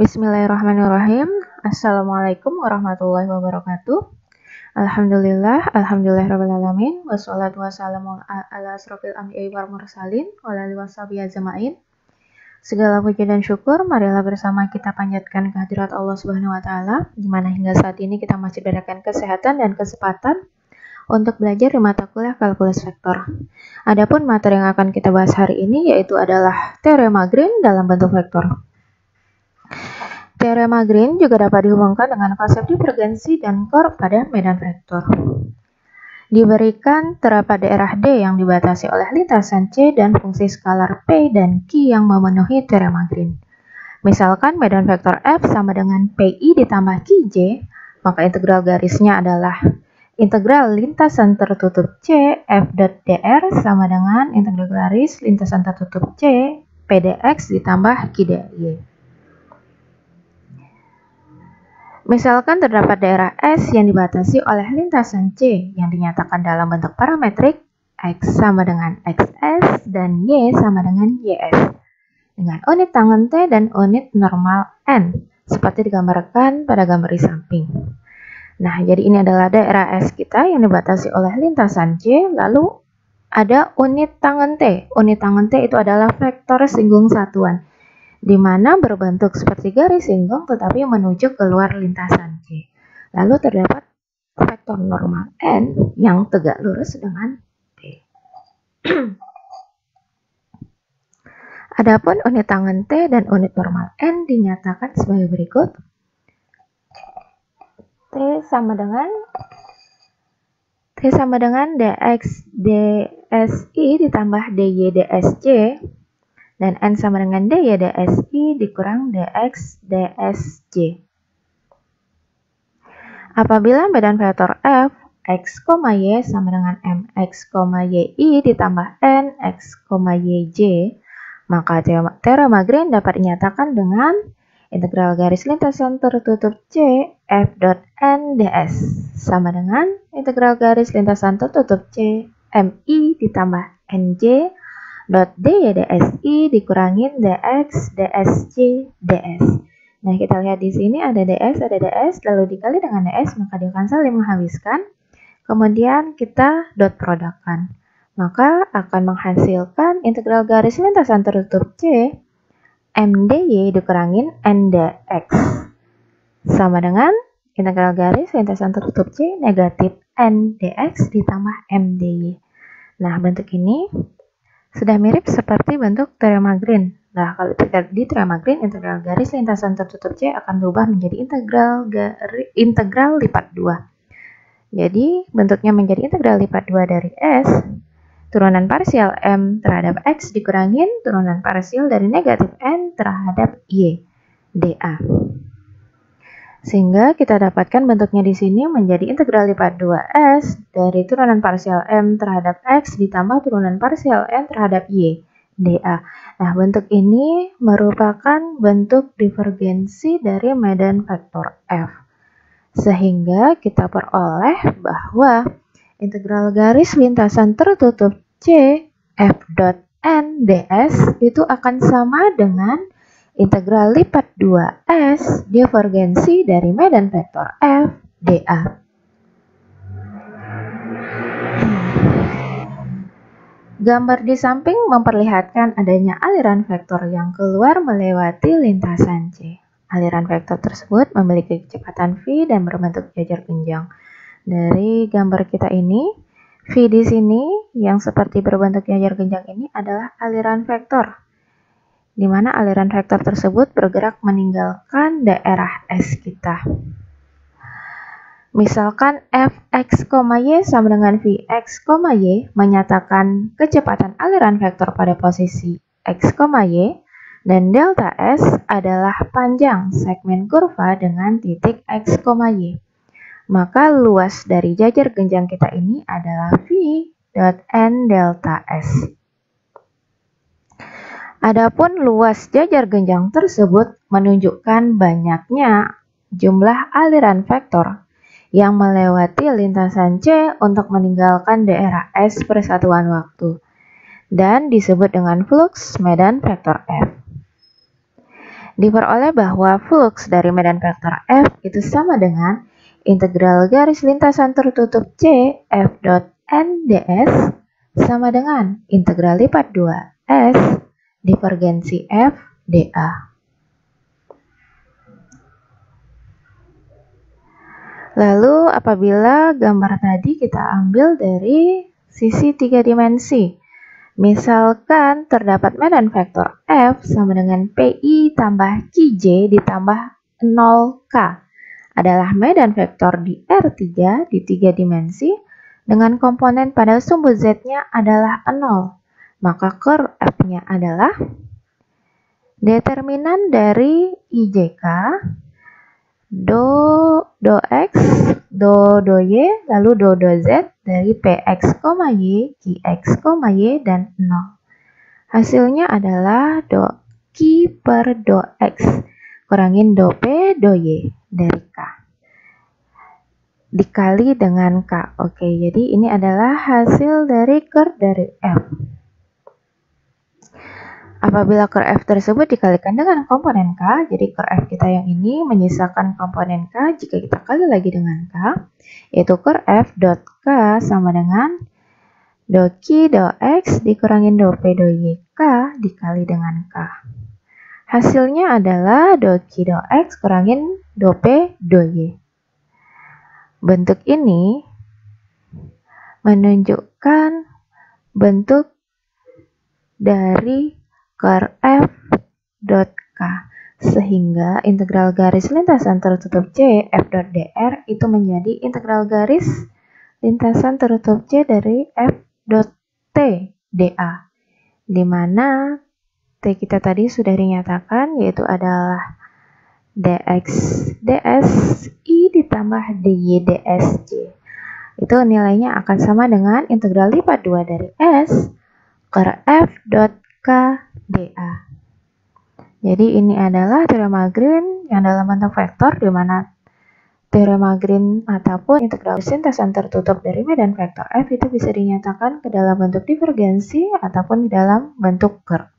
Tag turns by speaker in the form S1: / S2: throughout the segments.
S1: Bismillahirrahmanirrahim. Assalamualaikum warahmatullahi wabarakatuh. Alhamdulillahirrahmanirrahim. Wassalatu wassalamu ala asrofil anbiya'i wal mursalin wa ala alihi washabihi ajma'in. Segala puji dan syukur marilah bersama kita panjatkan kehadirat Allah Subhanahu wa taala, di mana hingga saat ini kita masih diberikan kesehatan dan kesempatan untuk belajar di mata kuliah kalkulus vektor. Adapun materi yang akan kita bahas hari ini yaitu adalah teorema Green dalam bentuk vektor. Teorema Green juga dapat dihubungkan dengan konsep divergensi dan core pada medan vektor. Diberikan terdapat daerah D yang dibatasi oleh lintasan C dan fungsi skalar P dan Q yang memenuhi teorema Green. Misalkan medan vektor F sama dengan PI ditambah QJ, maka integral garisnya adalah integral lintasan tertutup C F dot dr sama dengan integral garis lintasan tertutup C PdX ditambah Qdy. Misalkan terdapat daerah S yang dibatasi oleh lintasan C yang dinyatakan dalam bentuk parametrik X sama dengan XS dan Y sama dengan YS dengan unit tangen T dan unit normal N seperti digambarkan pada gambar di samping. Nah, jadi ini adalah daerah S kita yang dibatasi oleh lintasan C, lalu ada unit tangen T. Unit tangen T itu adalah vektor singgung satuan, di mana berbentuk seperti garis singgung tetapi menuju keluar lintasan C. Lalu terdapat vektor normal N yang tegak lurus dengan T. Adapun unit tangen T dan unit normal N dinyatakan sebagai berikut. T sama dengan dx dsi ditambah dy dsj, dan N sama dengan dy dsi dikurang dx dsj. Apabila medan vektor F x, y sama dengan mx, yi ditambah n x, yj, maka teorema Green dapat dinyatakan dengan integral garis lintasan tertutup C F dot n ds sama dengan integral garis lintasan tertutup C mi ditambah nj dot dy dsi dikurangin dx dsj ds. Nah, kita lihat di sini ada ds, lalu dikali dengan ds, maka dia akan saling menghabiskan. Kemudian kita dot produkkan, maka akan menghasilkan integral garis lintasan tertutup C mdy dikurangin ndx sama dengan integral garis lintasan tertutup C negatif ndx ditambah mdy. Nah, bentuk ini sudah mirip seperti bentuk teorema Green. Nah, kalau di teorema Green, integral garis lintasan tertutup C akan berubah menjadi integral lipat 2. Jadi, bentuknya menjadi integral lipat 2 dari S turunan parsial M terhadap X dikurangin turunan parsial dari negatif N terhadap Y dA. Sehingga kita dapatkan bentuknya di sini menjadi integral lipat 2S dari turunan parsial M terhadap X ditambah turunan parsial N terhadap Y dA. Nah, bentuk ini merupakan bentuk divergensi dari medan vektor F. Sehingga kita peroleh bahwa integral garis lintasan tertutup C F dot n ds itu akan sama dengan integral lipat 2S divergensi dari medan vektor F dA. Gambar di samping memperlihatkan adanya aliran vektor yang keluar melewati lintasan C. Aliran vektor tersebut memiliki kecepatan v dan berbentuk jajar genjang. Dari gambar kita ini, V di sini yang seperti berbentuk jajar genjang ini adalah aliran vektor, di mana aliran vektor tersebut bergerak meninggalkan daerah S kita. Misalkan Fx, y sama dengan Vx, y menyatakan kecepatan aliran vektor pada posisi x, y, dan delta S adalah panjang segmen kurva dengan titik x, y. Maka luas dari jajar genjang kita ini adalah V dot n delta S. Adapun luas jajar genjang tersebut menunjukkan banyaknya jumlah aliran vektor yang melewati lintasan C untuk meninggalkan daerah S persatuan waktu dan disebut dengan fluks medan vektor F. Diperoleh bahwa flux dari medan vektor F itu sama dengan integral garis lintasan tertutup C F dot N ds sama dengan integral lipat 2 S divergensi F dA. Lalu apabila gambar tadi kita ambil dari sisi 3 dimensi, misalkan terdapat medan vektor F sama dengan PI tambah QJ ditambah 0K adalah medan vektor di R3 di 3 dimensi dengan komponen pada sumbu Z-nya adalah 0. Maka curve F-nya adalah determinan dari IJK do X, do Y, lalu do Z dari Px, Y, Qx, Y, dan 0. Hasilnya adalah do Q per do X, kurangin do P, do Y dari K. Dikali dengan K. Oke, jadi ini adalah hasil dari curve dari F. Apabila curve F tersebut dikalikan dengan komponen K, jadi curve F kita yang ini menyisakan komponen K jika kita kali lagi dengan K, yaitu curve F dot K sama dengan do Q do X dikurangin do P do Y K dikali dengan K. Hasilnya adalah do Q do X kurangin do P do Y. Bentuk ini menunjukkan bentuk dari curve F dot K, sehingga integral garis lintasan tertutup C F dot dr itu menjadi integral garis lintasan tertutup C dari F dot T dA, di mana T kita tadi sudah dinyatakan yaitu adalah dx ds I ditambah dy dsj. Itu nilainya akan sama dengan integral lipat 2 dari S curve F dot K dA. Jadi ini adalah teorema Green yang dalam bentuk vektor, di mana teorema Green ataupun integral lintasan tertutup dari medan vektor F itu bisa dinyatakan ke dalam bentuk divergensi ataupun di dalam bentuk curve.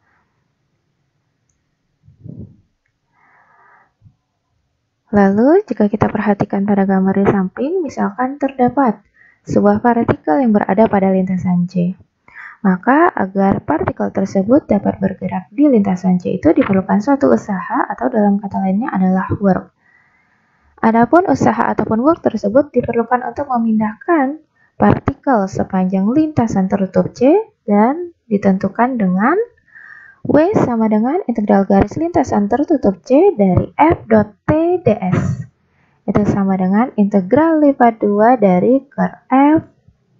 S1: Lalu jika kita perhatikan pada gambar di samping, misalkan terdapat sebuah partikel yang berada pada lintasan C. Maka agar partikel tersebut dapat bergerak di lintasan C itu diperlukan suatu usaha atau dalam kata lainnya adalah work. Adapun usaha ataupun work tersebut diperlukan untuk memindahkan partikel sepanjang lintasan tertutup C dan ditentukan dengan W sama dengan integral garis lintasan tertutup C dari F dot T ds. Itu sama dengan integral lipat 2 dari curve F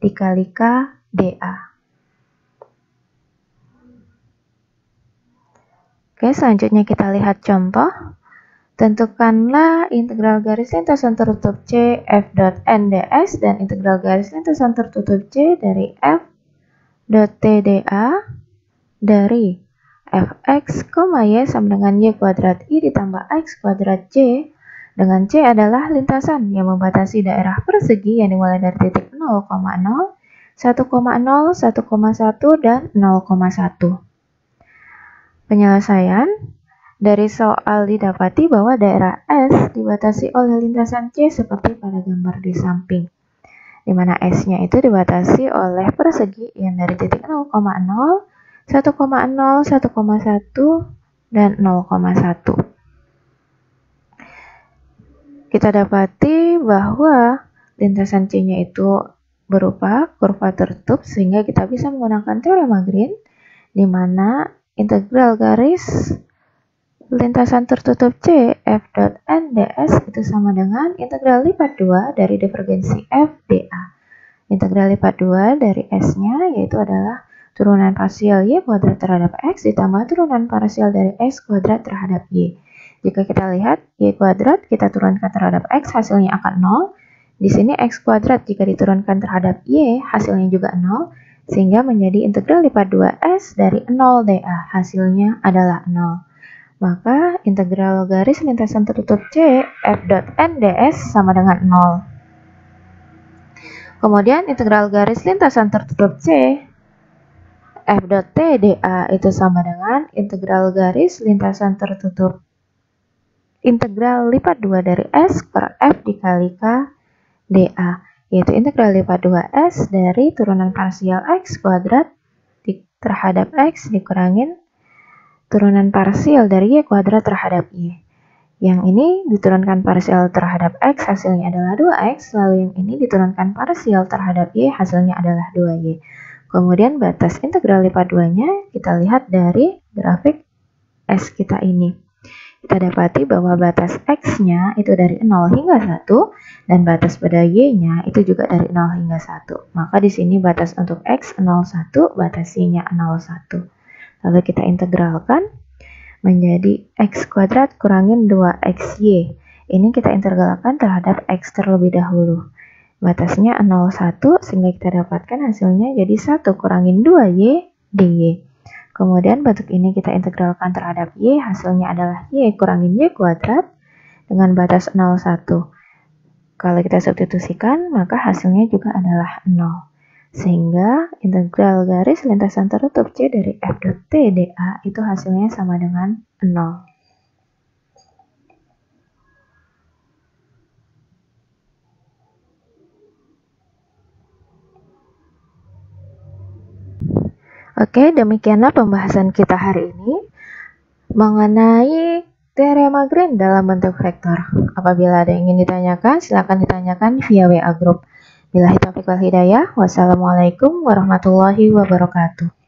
S1: dikali K dA. Oke, selanjutnya kita lihat contoh. Tentukanlah integral garis lintasan tertutup C F dot N ds dan integral garis lintasan tertutup C dari F dot T dA dari Fx, Y sama dengan Y kuadrat I ditambah X kuadrat J, dengan C adalah lintasan yang membatasi daerah persegi yang dimulai dari titik 0,0, 1,0, 1,1, dan 0,1. Penyelesaian dari soal didapati bahwa daerah S dibatasi oleh lintasan C seperti pada gambar di samping, di mana S-nya itu dibatasi oleh persegi yang dari titik 0,0, 1,0, 1,1, dan 0,1. Kita dapati bahwa lintasan C-nya itu berupa kurva tertutup sehingga kita bisa menggunakan teorema Green, di mana integral garis lintasan tertutup C F dot N ds itu sama dengan integral lipat 2 dari divergensi F dA. Integral lipat 2 dari S-nya yaitu adalah turunan parsial Y kuadrat terhadap X ditambah turunan parsial dari X kuadrat terhadap Y. Jika kita lihat Y kuadrat kita turunkan terhadap X hasilnya akan 0. Di sini X kuadrat jika diturunkan terhadap Y hasilnya juga 0. Sehingga menjadi integral lipat 2S dari 0 dA hasilnya adalah 0. Maka integral garis lintasan tertutup C F dot N ds sama dengan 0. Kemudian integral garis lintasan tertutup C F dot T dA itu sama dengan integral garis lintasan tertutup integral lipat 2 dari S per F dikali K dA, yaitu integral lipat 2S dari turunan parsial X kuadrat terhadap X dikurangin turunan parsial dari Y kuadrat terhadap Y. Yang ini diturunkan parsial terhadap X, hasilnya adalah 2X, lalu yang ini diturunkan parsial terhadap Y, hasilnya adalah 2Y. Kemudian batas integral lipat 2-nya kita lihat dari grafik S kita ini. Kita dapati bahwa batas X-nya itu dari 0 hingga 1, dan batas pada Y-nya itu juga dari 0 hingga 1. Maka di sini batas untuk X 0,1, batas Y-nya 0,1. Lalu kita integralkan menjadi X kuadrat kurangin 2XY. Ini kita integralkan terhadap X terlebih dahulu. Batasnya 0,1 sehingga kita dapatkan hasilnya jadi 1 kurangin 2Y dy. Kemudian bentuk ini kita integralkan terhadap Y, hasilnya adalah Y kurangin Y kuadrat dengan batas 0,1. Kalau kita substitusikan maka hasilnya juga adalah 0. Sehingga integral garis lintasan tertutup C dari F dot T dA itu hasilnya sama dengan 0. Oke, demikianlah pembahasan kita hari ini mengenai teorema Green dalam bentuk vektor. Apabila ada yang ingin ditanyakan, silakan ditanyakan via WA Group. Billahi taufiq wal hidayah. Wassalamualaikum warahmatullahi wabarakatuh.